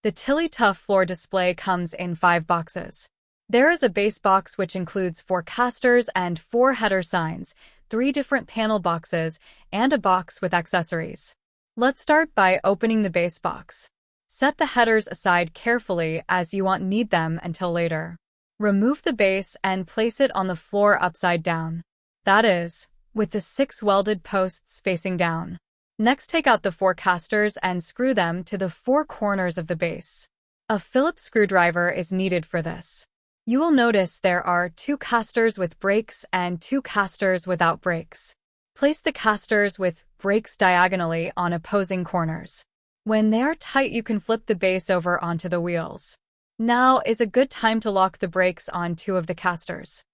The TILLEY TUFF floor display comes in 5 boxes. There is a base box which includes 4 casters and 4 header signs, 3 different panel boxes, and a box with accessories. Let's start by opening the base box. Set the headers aside carefully as you won't need them until later. Remove the base and place it on the floor upside down. That is, with the 6 welded posts facing down. Next, take out the 4 casters and screw them to the 4 corners of the base. A Phillips screwdriver is needed for this. You will notice there are 2 casters with brakes and 2 casters without brakes. Place the casters with brakes diagonally on opposing corners. When they are tight, you can flip the base over onto the wheels. Now is a good time to lock the brakes on 2 of the casters.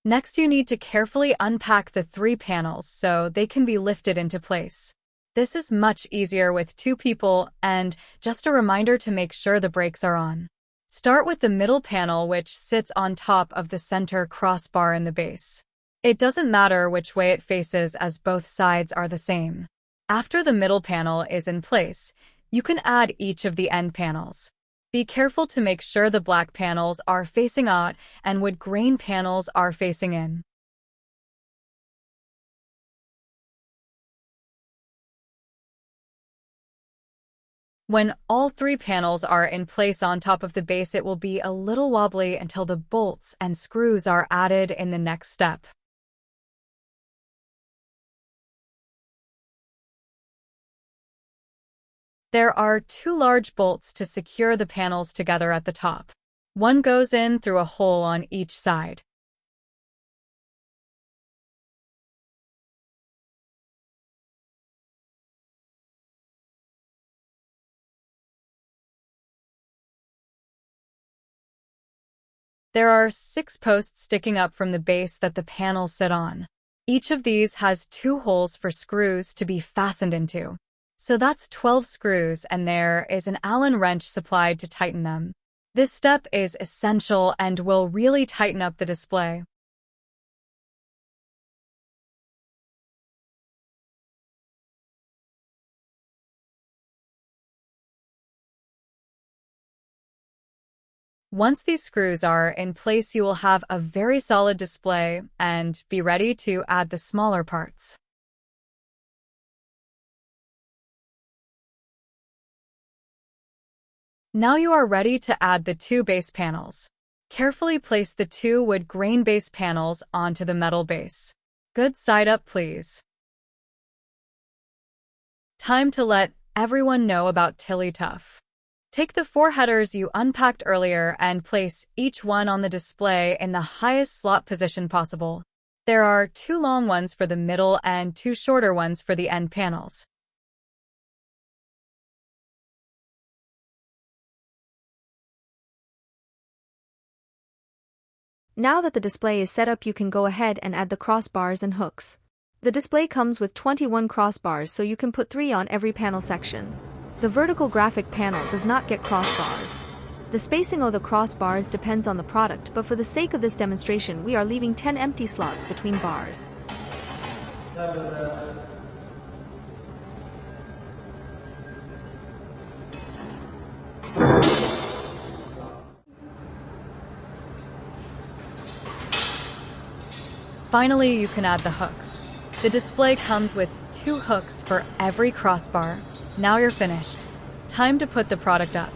Next, you need to carefully unpack the 3 panels so they can be lifted into place. This is much easier with 2 people, and just a reminder to make sure the brakes are on. Start with the middle panel, which sits on top of the center crossbar in the base. It doesn't matter which way it faces as both sides are the same. After the middle panel is in place, you can add each of the end panels. Be careful to make sure the black panels are facing out and wood grain panels are facing in. When all 3 panels are in place on top of the base, it will be a little wobbly until the bolts and screws are added in the next step. There are 2 large bolts to secure the panels together at the top. One goes in through a hole on each side. There are 6 posts sticking up from the base that the panels sit on. Each of these has 2 holes for screws to be fastened into. So that's 12 screws, and there is an Allen wrench supplied to tighten them. This step is essential and will really tighten up the display. Once these screws are in place, you will have a very solid display and be ready to add the smaller parts. Now you are ready to add the 2 base panels. Carefully place the 2 wood grain base panels onto the metal base. Good side up, please. Time to let everyone know about TILLEY TUFF. Take the 4 headers you unpacked earlier and place each one on the display in the highest slot position possible. There are 2 long ones for the middle and 2 shorter ones for the end panels. Now that the display is set up, you can go ahead and add the crossbars and hooks. The display comes with 21 crossbars, so you can put 3 on every panel section. The vertical graphic panel does not get crossbars. The spacing of the crossbars depends on the product, but for the sake of this demonstration, we are leaving 10 empty slots between bars. Finally, you can add the hooks. The display comes with 2 hooks for every crossbar. Now you're finished. Time to put the product up.